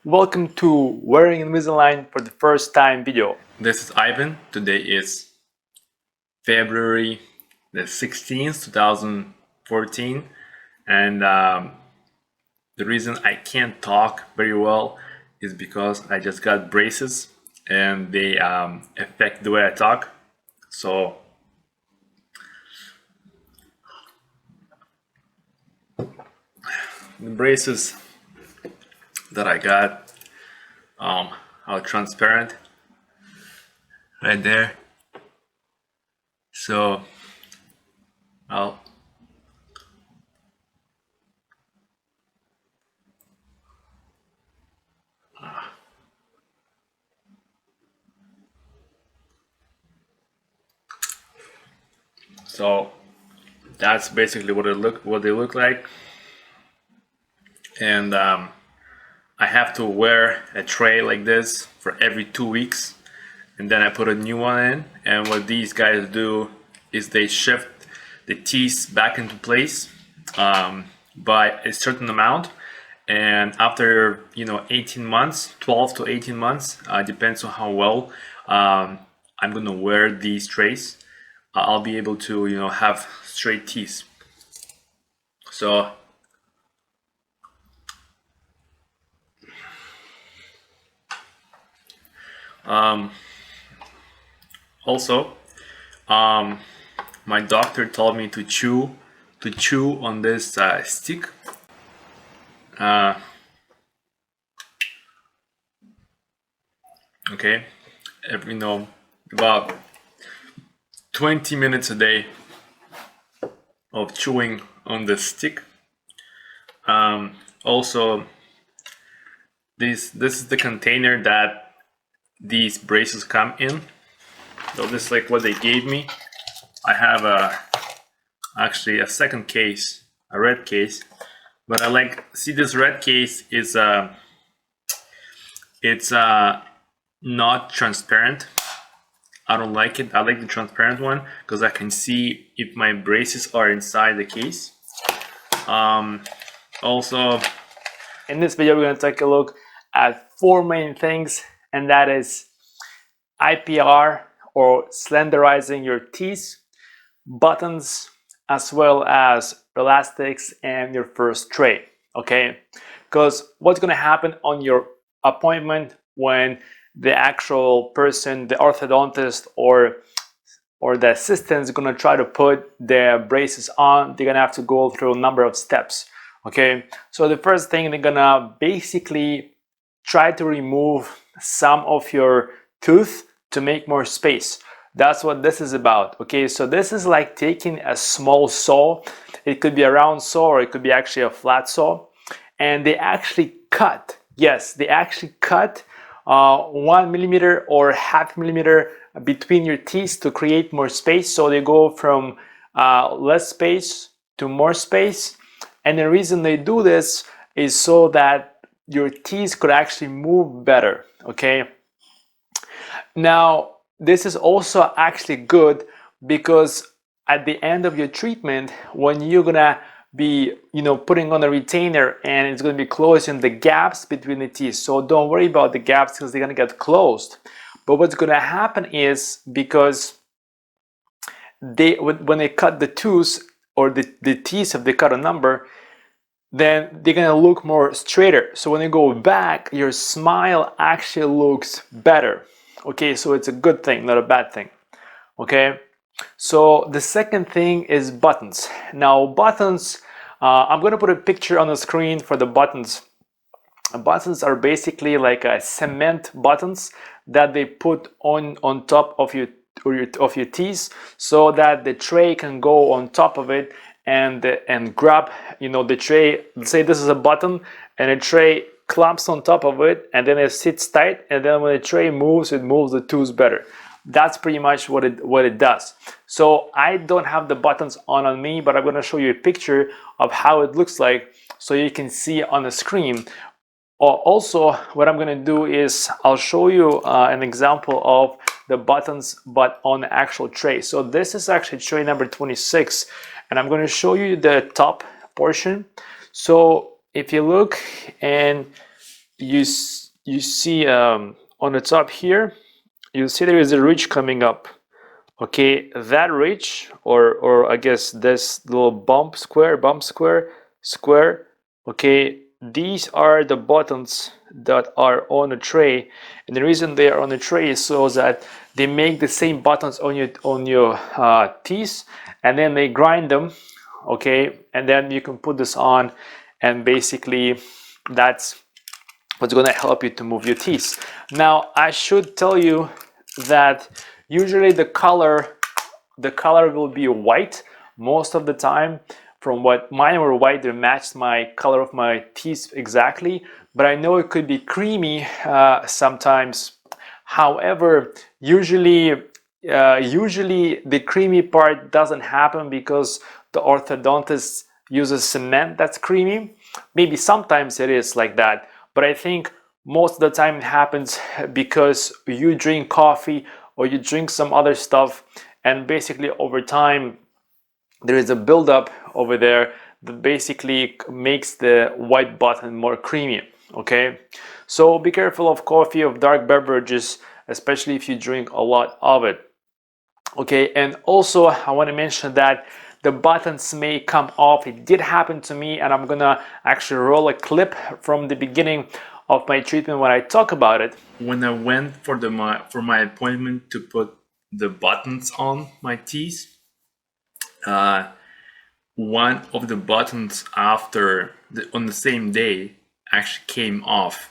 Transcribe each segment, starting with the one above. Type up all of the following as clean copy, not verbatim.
Welcome to Wearing Invisalign for the first time video. This is Ivan. Today is February the 16th, 2014, and the reason I can't talk very well is because I just got braces and they affect the way I talk. So the braces that I got are transparent right there. So I'll so that's basically what they look like, and I have to wear a tray like this for every 2 weeks, and then I put a new one in. And what these guys do is they shift the teeth back into place by a certain amount, and after 18 months, 12 to 18 months, depends on how well I'm gonna wear these trays, I'll be able to have straight teeth. So also my doctor told me to chew on this stick. Okay, about 20 minutes a day of chewing on the stick. Also, this is the container that these braces come in. So this is like what they gave me. I have actually a second case, a red case, but see this red case is it's not transparent. I don't like it. I like the transparent one because I can see if my braces are inside the case. Also, in this video, we're going to take a look at four main things, and that is IPR or slenderizing your teeth, buttons, as well as elastics and your first tray. Okay, because what's going to happen on your appointment when the actual person, the orthodontist or the assistant is going to try to put the braces on, they're going to have to go through a number of steps. Okay, so the first thing, they're going to basically try to remove some of your tooth to make more space. That's what this is about. Okay, so this is like taking a small saw. It could be a round saw or it could be actually a flat saw, and they actually cut. Yes, they actually cut 1 millimeter or half millimeter between your teeth to create more space. So they go from less space to more space, and the reason they do this is so that your teeth could actually move better. Okay, now this is also actually good because at the end of your treatment, when you're gonna be putting on a retainer, and it's going to be closing the gaps between the teeth, so don't worry about the gaps because they're going to get closed. But what's going to happen is, because when they cut the tooth or the teeth, if they cut a number, then they're going to look more straighter. So when you go back, your smile actually looks better. Okay, so it's a good thing, not a bad thing. Okay, so the second thing is buttons. Now buttons, I'm going to put a picture on the screen for the buttons. Buttons are basically like a cement buttons that they put on top of your teeth, so that the tray can go on top of it and grab the tray. Say this is a button and a tray clamps on top of it, and then it sits tight, and then when the tray moves, it moves the tooth better. That's pretty much what it does. So I don't have the buttons on me, but I'm going to show you a picture of how it looks like so you can see on the screen. Also, what I'm going to do is I'll show you an example of the buttons but on the actual tray. So this is actually tray number 26, and I'm going to show you the top portion. So if you look and you see on the top here, you see there is a ridge coming up. Okay, that ridge, or I guess this little square. Okay, these are the buttons that are on the tray, and the reason they are on the tray is so that they make the same buttons on your teeth, and then they grind them. Okay, and then you can put this on, and basically that's what's going to help you to move your teeth. Now, I should tell you that usually the color will be white most of the time. From what mine were white, they matched my color of my teeth exactly, but I know it could be creamy sometimes. However, usually the creamy part doesn't happen because the orthodontist uses cement that's creamy. Maybe sometimes it is like that, but I think most of the time it happens because you drink coffee or you drink some other stuff, and basically over time there is a buildup over there that basically makes the white button more creamy. Okay, so be careful of coffee, of dark beverages, especially if you drink a lot of it. Okay, and also I want to mention that the buttons may come off. It did happen to me, and I'm gonna actually roll a clip from the beginning of my treatment when I talk about it. When I went for my appointment to put the buttons on my teeth, one of the buttons on the same day actually came off.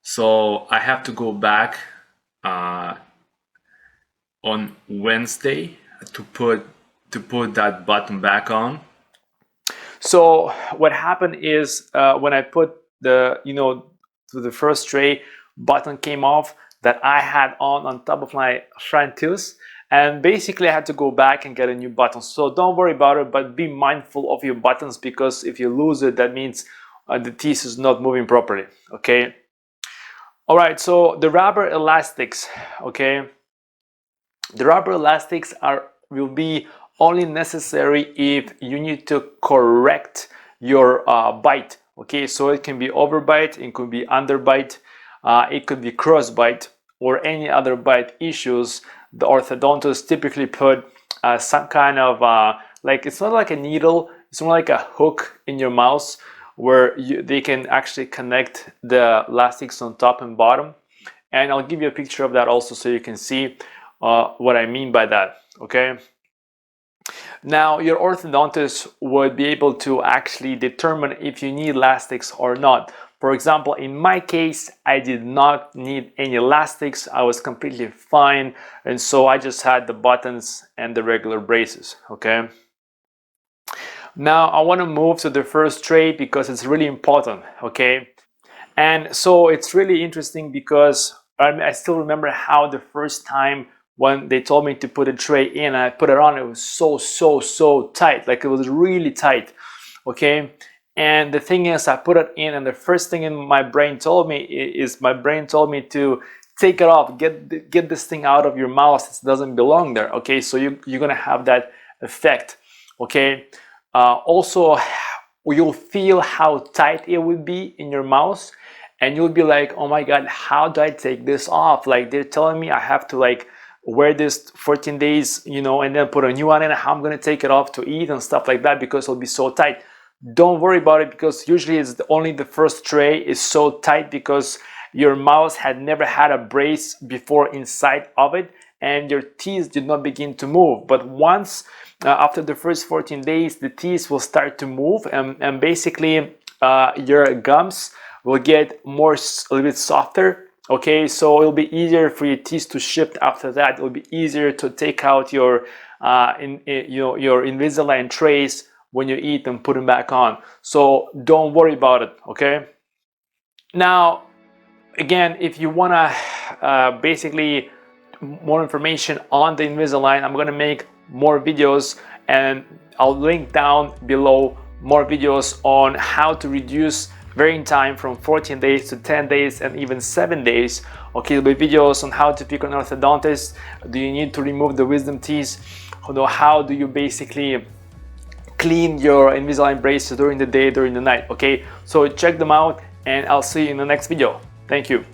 So I have to go back on Wednesday to put that button back on. So what happened is when I put the first tray, button came off that I had on top of my front tooth, and basically I had to go back and get a new button. So don't worry about it, but be mindful of your buttons, because if you lose it, that means the teeth is not moving properly. Okay. All right. So the rubber elastics. Okay. The rubber elastics will be only necessary if you need to correct your bite. Okay, so it can be overbite, it could be underbite, it could be crossbite, or any other bite issues. The orthodontists typically put some kind of like, it's not like a needle, it's more like a hook in your mouth where they can actually connect the elastics on top and bottom. And I'll give you a picture of that also so you can see what I mean by that. Okay. Now, your orthodontist would be able to actually determine if you need elastics or not. For example, in my case, I did not need any elastics. I was completely fine. And so I just had the buttons and the regular braces. Okay. Now, I want to move to the first tray because it's really important. Okay. And so it's really interesting because I still remember how the first time when they told me to put a tray in, I put it on, it was so tight. Like, it was really tight. Okay. And the thing is, I put it in, and the first thing in my brain told me to take it off, get this thing out of your mouth. It doesn't belong there. Okay. So you're going to have that effect. Okay. Also, you'll feel how tight it would be in your mouth, and you'll be like, oh my God, how do I take this off? Like, they're telling me I have to like wear this 14 days, you know, and then put a new one in. How I'm going to take it off to eat and stuff like that because it'll be so tight. Don't worry about it, because usually it's only the first tray is so tight because your mouth had never had a brace before inside of it, and your teeth did not begin to move. But once after the first 14 days, the teeth will start to move, and basically your gums will get a little bit softer. Okay, so it'll be easier for your teeth to shift after that. It'll be easier to take out your your Invisalign trays when you eat and put them back on. So don't worry about it. Okay. Now, again, if you wanna basically more information on the Invisalign, I'm gonna make more videos, and I'll link down below more videos on how to reduce wearing time from 14 days to 10 days and even 7 days. Okay, there'll be videos on how to pick an orthodontist. Do you need to remove the wisdom teeth? How do you basically clean your Invisalign braces during the day, during the night? Okay, so check them out. and I'll see you in the next video. Thank you.